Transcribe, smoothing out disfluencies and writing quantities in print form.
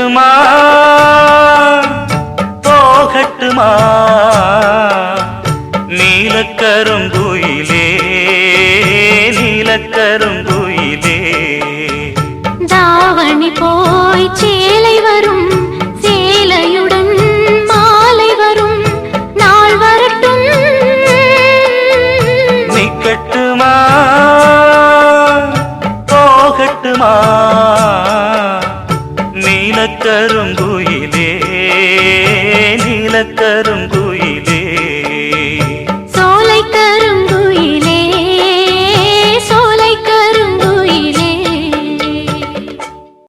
நிக்கட்டுமா போகட்டுமா நீலக்கருங்குயிலே நீலக்கருங்குயிலே தாவணி போய் சேலை வரும் சேலையுடன் மாலை வரும் நாள் வரட்டும் நிக்கட்டுமா போகட்டுமா நீலக்கருங்குயிலே நீலக்கருங்குயிலே